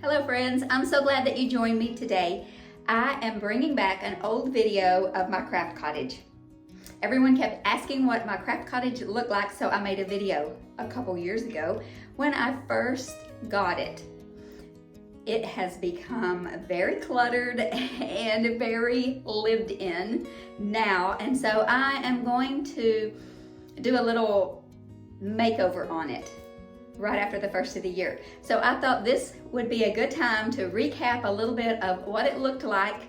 Hello friends, I'm so glad that you joined me today. I am bringing back an old video of my craft cottage. Everyone kept asking what my craft cottage looked like, so I made a video a couple years ago when I first got it. It has become very cluttered and very lived in now, and so I am going to do a little makeover on it right after the first of the year. So I thought this would be a good time to recap a little bit of what it looked like,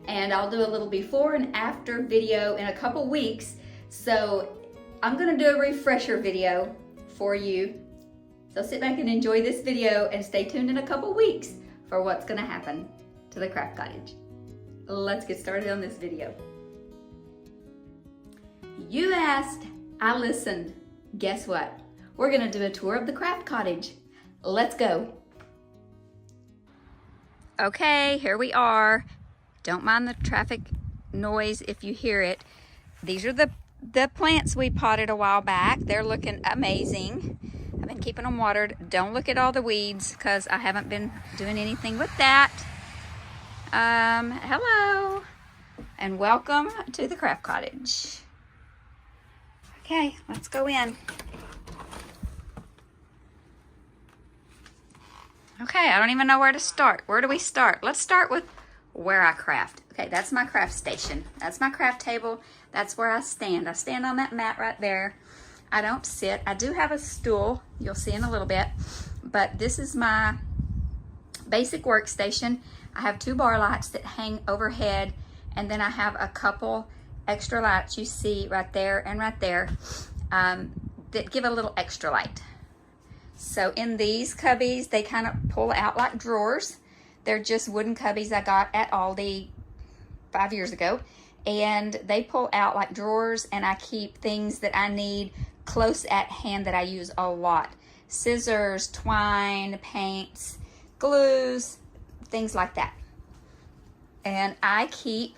and I'll do a little before and after video in a couple weeks. So I'm gonna do a refresher video for you. So sit back and enjoy this video and stay tuned in a couple weeks for what's gonna happen to the craft cottage. Let's get started on this video. You asked, I listened. Guess what? We're gonna do a tour of the craft cottage. Let's go. Okay, here we are. Don't mind the traffic noise if you hear it. These are the plants we potted a while back. They're looking amazing. I've been keeping them watered. Don't look at all the weeds because I haven't been doing anything with that. Hello, and welcome to the craft cottage. Okay, let's go in. Okay, I don't even know where to start. Where do we start? Let's start with where I craft. Okay, that's my craft station. That's my craft table. That's where I stand. I stand on that mat right there. I don't sit. I do have a stool, you'll see in a little bit, but this is my basic workstation. I have 2 bar lights that hang overhead, and then I have a couple extra lights you see right there and right there that give a little extra light. So in these cubbies, they kind of pull out like drawers. They're just wooden cubbies I got at Aldi 5 years ago. And they pull out like drawers, and I keep things that I need close at hand that I use a lot. Scissors, twine, paints, glues, things like that. And I keep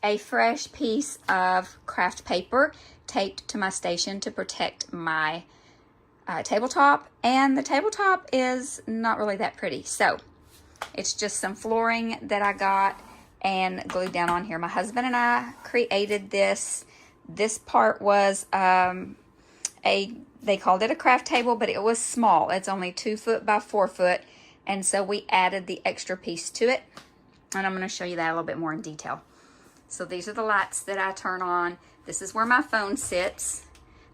a fresh piece of craft paper taped to my station to protect my tabletop, and the tabletop is not really that pretty, so it's just some flooring that I got and glued down on here. My husband and I created this. This part was they called it a craft table, but it was small. It's only 2 foot by 4 foot, and so we added the extra piece to it, and I'm going to show you that a little bit more in detail. So these are the lights that I turn on. This is where my phone sits.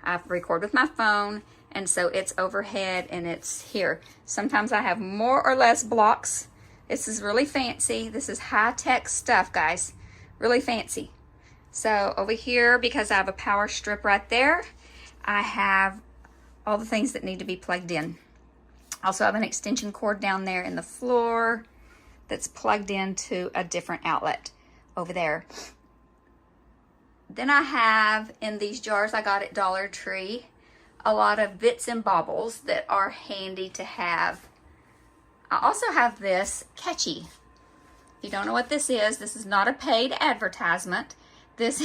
I record with my phone, and so it's overhead and it's here. Sometimes I have more or less blocks. This is really fancy. This is high-tech stuff, guys. Really fancy. So over here, because I have a power strip right there, I have all the things that need to be plugged in. Also, I have an extension cord down there in the floor that's plugged into a different outlet over there. Then I have in these jars I got at Dollar Tree a lot of bits and baubles that are handy to have. I also have this catchy. If you don't know what this is not a paid advertisement. This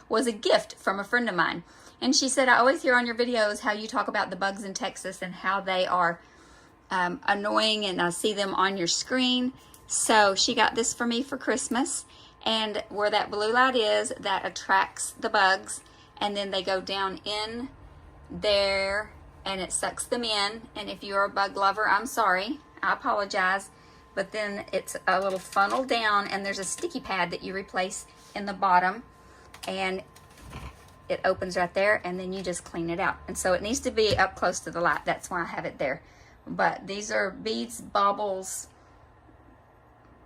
was a gift from a friend of mine. And she said, I always hear on your videos how you talk about the bugs in Texas and how they are annoying, and I see them on your screen. So she got this for me for Christmas. And where that blue light is, that attracts the bugs, and then they go down in there and it sucks them in. And if you're a bug lover, I'm sorry, I apologize, but then it's a little funnel down, and there's a sticky pad that you replace in the bottom, and it opens right there, and then you just clean it out. And so it needs to be up close to the light. That's why I have it there. But these are beads, baubles,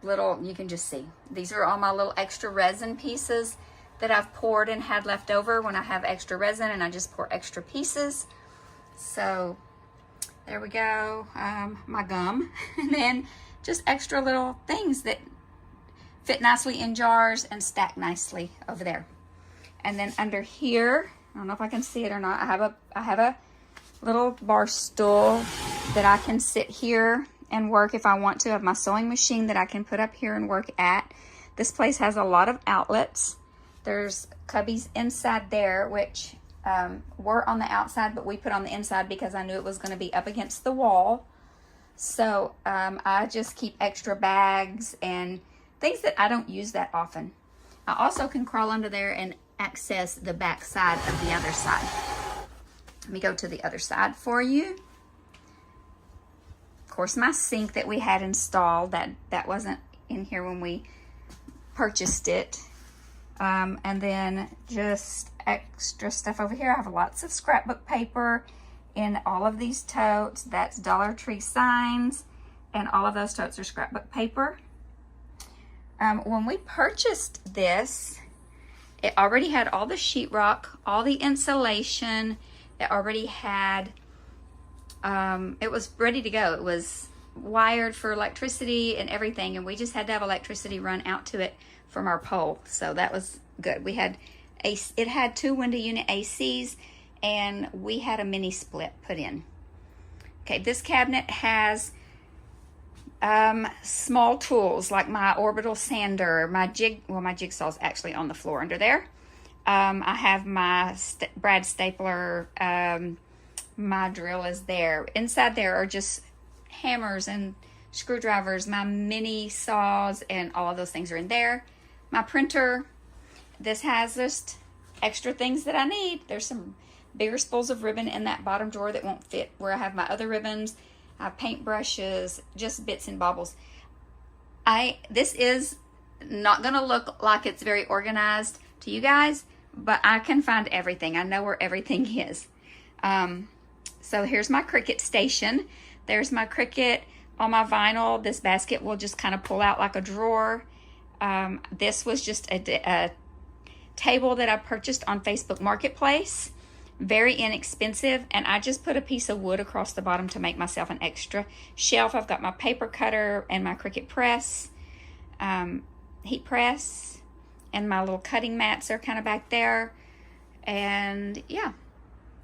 little, you can just see. These are all my little extra resin pieces that I've poured and had left over when I have extra resin, and I just pour extra pieces. So there we go, my gum. And then just extra little things that fit nicely in jars and stack nicely over there. And then under here, I don't know if I can see it or not, I have a little bar stool that I can sit here and work if I want to. I have my sewing machine that I can put up here and work at. This place has a lot of outlets. There's cubbies inside there, which were on the outside, but we put on the inside because I knew it was going to be up against the wall. So I just keep extra bags and things that I don't use that often. I also can crawl under there and access the back side of the other side. Let me go to the other side for you. Of course, my sink that we had installed, that wasn't in here when we purchased it. And then just extra stuff over here. I have lots of scrapbook paper in all of these totes. That's Dollar Tree signs, and all of those totes are scrapbook paper. When we purchased this, it already had all the sheetrock, all the insulation. It already had, it was ready to go. It was wired for electricity and everything, and we just had to have electricity run out to it from our pole. So that was good. We had it had 2 window unit ACs, and we had a mini split put in. Okay, this cabinet has small tools like my orbital sander, my jigsaw's actually on the floor under there. I have my brad stapler, my drill is there. Inside there are just hammers and screwdrivers, my mini saws, and all of those things are in there. My printer, this has just extra things that I need. There's some bigger spools of ribbon in that bottom drawer that won't fit where I have my other ribbons. I have paint brushes, just bits and bobbles. This is not going to look like it's very organized to you guys, but I can find everything. I know where everything is. So here's my Cricut station. There's my Cricut on my vinyl. This basket will just kind of pull out like a drawer. This was just a table that I purchased on Facebook Marketplace. Very inexpensive, and I just put a piece of wood across the bottom to make myself an extra shelf. I've got my paper cutter and my Cricut press, heat press, and my little cutting mats are kind of back there. And yeah,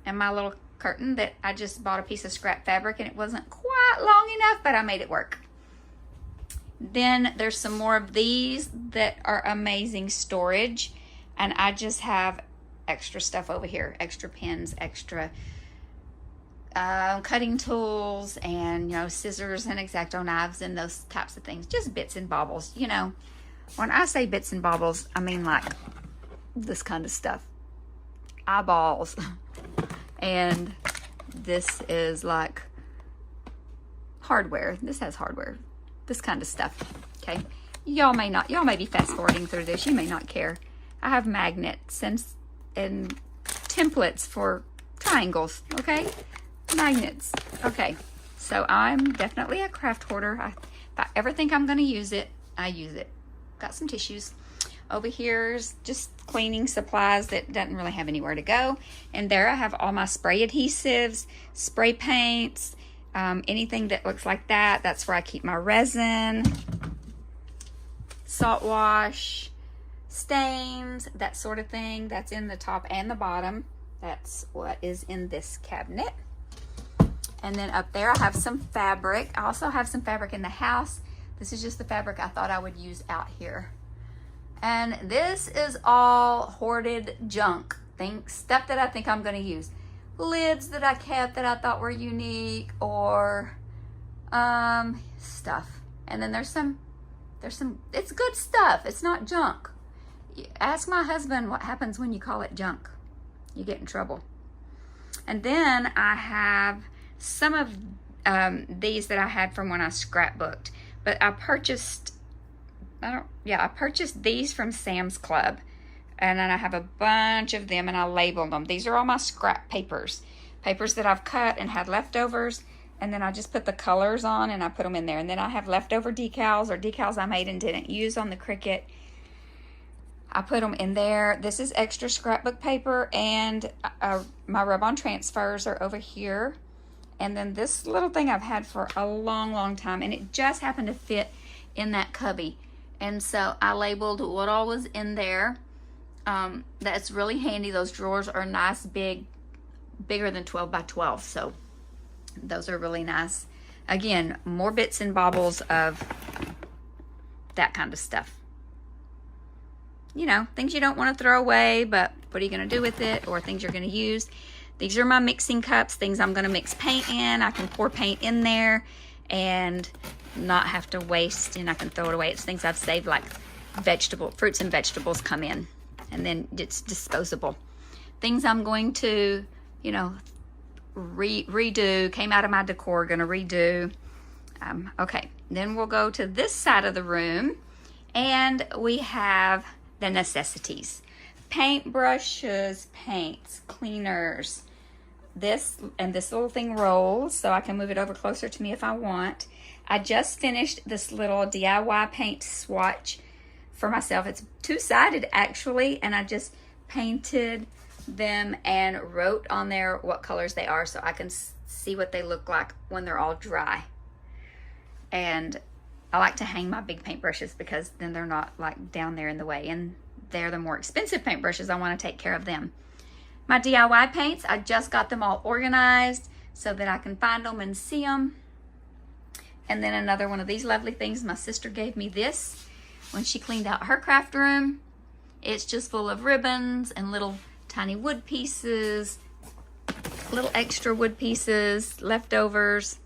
and my little curtain that I just bought a piece of scrap fabric, and it wasn't quite long enough, but I made it work. Then there's some more of these that are amazing storage, and I just have extra stuff over here, extra pins, extra cutting tools, and scissors and X-Acto knives and those types of things. Just bits and bobbles. When I say bits and bobbles, I mean like this kind of stuff. Eyeballs. And this is like hardware. This has hardware. This kind of stuff. Okay. Y'all may be fast forwarding through this. You may not care. I have magnets and templates for triangles. Okay. Magnets. Okay. So I'm definitely a craft hoarder. If I ever think I'm going to use it, I use it. Got some tissues. Over here's just cleaning supplies that doesn't really have anywhere to go. And there I have all my spray adhesives, spray paints, anything that looks like that. That's where I keep my resin, Saltwash, stains, that sort of thing. That's in the top and the bottom. That's what is in this cabinet. And then up there I have some fabric. I also have some fabric in the house. This is just the fabric I thought I would use out here. And this is all hoarded junk. Stuff that I think I'm going to use. Lids that I kept that I thought were unique, or stuff. And then there's some, it's good stuff. It's not junk. Ask my husband what happens when you call it junk. You get in trouble. And then I have some of these that I had from when I scrapbooked. But I purchased these from Sam's Club, and then I have a bunch of them, and I labeled them. These are all my scrap papers that I've cut and had leftovers, and then I just put the colors on and I put them in there. And then I have leftover decals, or decals I made and didn't use on the Cricut. I put them in there. This is extra scrapbook paper, and my rub-on transfers are over here. And then this little thing I've had for a long, long time, and it just happened to fit in that cubby. And so I labeled what all was in there. That's really handy. Those drawers are nice, bigger than 12 by 12. So those are really nice. Again, more bits and bobbles of that kind of stuff. Things you don't want to throw away, but what are you going to do with it? Or things you're going to use. These are my mixing cups, things I'm going to mix paint in. I can pour paint in there and not have to waste, and I can throw it away. It's things I've saved, like fruits and vegetables come in, and then it's disposable. Things I'm going to, you know, redo, came out of my decor, gonna redo. Okay, then we'll go to this side of the room, and we have the necessities. Paint brushes, paints, cleaners. This little thing rolls, so I can move it over closer to me if I want. I just finished this little DIY paint swatch for myself. It's two-sided actually, and I just painted them and wrote on there what colors they are so I can see what they look like when they're all dry. And I like to hang my big paintbrushes because then they're not like down there in the way, and they're the more expensive paintbrushes. I want to take care of them. My DIY paints, I just got them all organized so that I can find them and see them. And then another one of these lovely things, my sister gave me this when she cleaned out her craft room. It's just full of ribbons and little tiny wood pieces, little extra wood pieces, leftovers,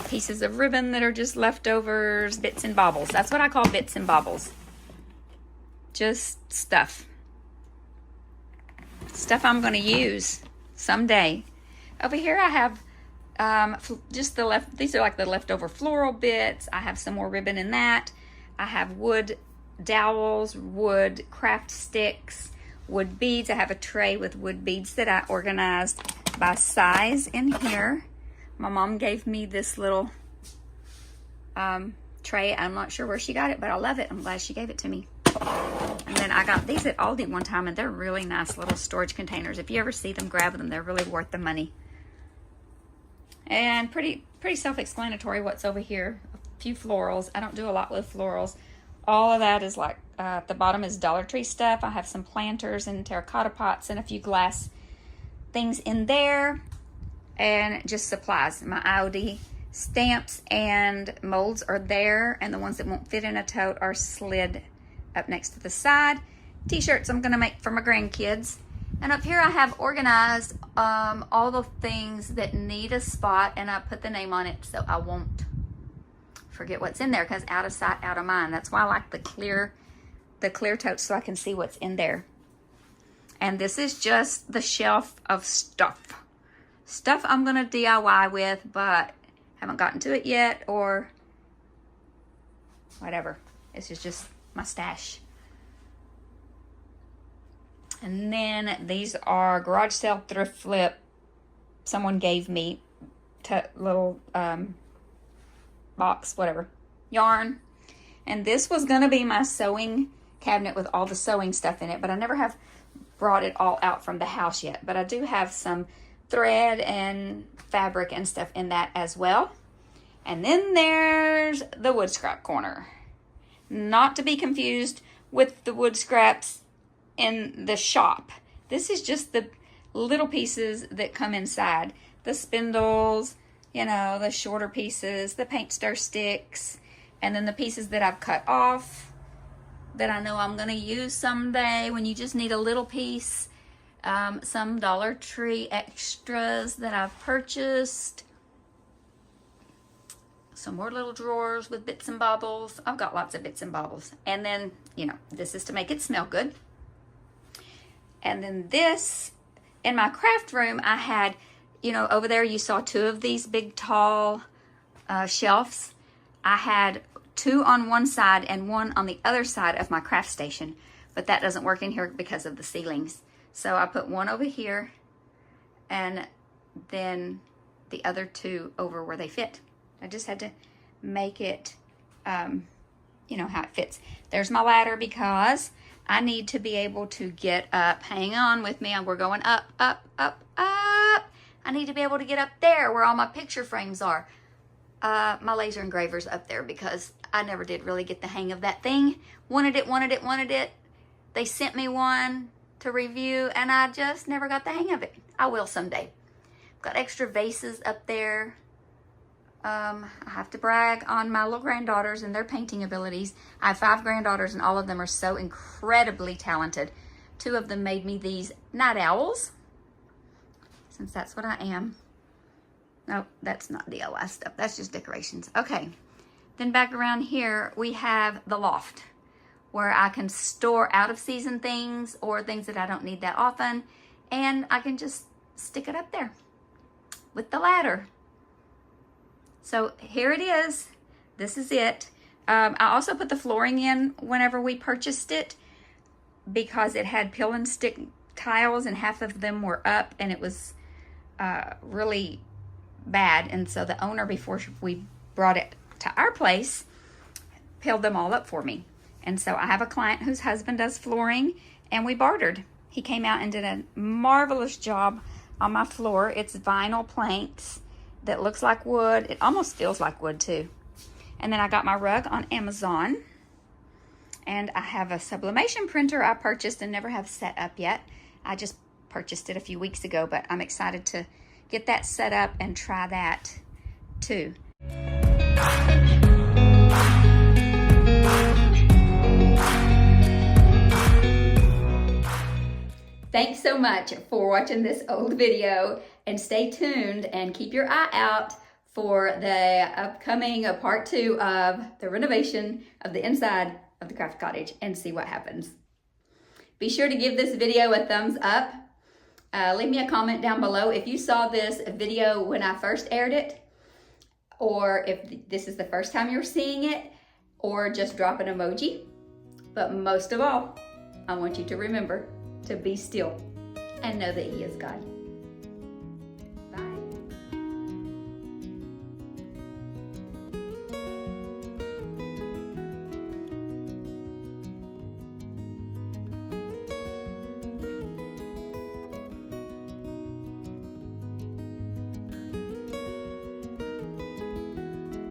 pieces of ribbon that are just leftovers, bits and baubles. That's what I call bits and baubles. Just stuff I'm going to use someday. Over here I have just these are like the leftover floral bits. I have some more ribbon in that. I have wood dowels, wood craft sticks, wood beads. I have a tray with wood beads that I organized by size in here. My mom gave me this little tray. I'm not sure where she got it, but I love it. I'm glad she gave it to me. And then I got these at Aldi one time, and they're really nice little storage containers. If you ever see them, grab them. They're really worth the money. And pretty self-explanatory what's over here. A few florals. I don't do a lot with florals. All of that is like, at the bottom is Dollar Tree stuff. I have some planters and terracotta pots and a few glass things in there. And just supplies. My IOD stamps and molds are there, and the ones that won't fit in a tote are slid up next to the side. T-shirts I'm gonna make for my grandkids. And up here I have organized all the things that need a spot, and I put the name on it so I won't forget what's in there, because out of sight, out of mind. That's why I like the clear totes, so I can see what's in there. And this is just the shelf of stuff I'm gonna DIY with, but haven't gotten to it yet, or whatever. This is just my stash. And then these are garage sale thrift flip. Someone gave me little box, whatever, yarn. And this was gonna be my sewing cabinet with all the sewing stuff in it, but I never have brought it all out from the house yet. But I do have some thread and fabric and stuff in that as well. And then there's the wood scrap corner. Not to be confused with the wood scraps in the shop. This is just the little pieces that come inside. The spindles, you know, the shorter pieces, the paint stir sticks, and then the pieces that I've cut off that I know I'm gonna use someday when you just need a little piece. Some Dollar Tree extras that I've purchased. Some more little drawers with bits and baubles. I've got lots of bits and baubles. And then, you know, this is to make it smell good. And then this, in my craft room, I had, you know, over there you saw two of these big tall shelves. I had two on one side and one on the other side of my craft station, but that doesn't work in here because of the ceilings. So I put one over here and then the other two over where they fit. I just had to make it, you know, how it fits. There's my ladder because I need to be able to get up. Hang on with me. We're going up, up, up, up. I need to be able to get up there where all my picture frames are. My laser engraver's up there because I never did really get the hang of that thing. Wanted it. They sent me one to review, and I just never got the hang of it. I will someday. Got extra vases up there. I have to brag on my little granddaughters and their painting abilities. I have 5 granddaughters, and all of them are so incredibly talented. 2 of them made me these night owls. since that's what I am. Nope, that's not DIY stuff. That's just decorations. Okay. Then back around here, we have the loft, where I can store out of season things or things that I don't need that often. And I can just stick it up there with the ladder. So here it is. This is it. I also put the flooring in whenever we purchased it because it had peel and stick tiles and half of them were up and it was really bad. And so the owner, before we brought it to our place, peeled them all up for me. And so I have a client whose husband does flooring, and we bartered. He came out and did a marvelous job on my floor. It's vinyl planks that looks like wood. It almost feels like wood too. And then I got my rug on Amazon. And I have a sublimation printer I purchased and never have set up yet. I just purchased it a few weeks ago, but I'm excited to get that set up and try that too. Thanks so much for watching this old video, and stay tuned and keep your eye out for the upcoming part 2 of the renovation of the inside of the Craft Cottage and see what happens. Be sure to give this video a thumbs up. Leave me a comment down below if you saw this video when I first aired it, or if this is the first time you're seeing it, or just drop an emoji. But most of all, I want you to remember to be still and know that He is God.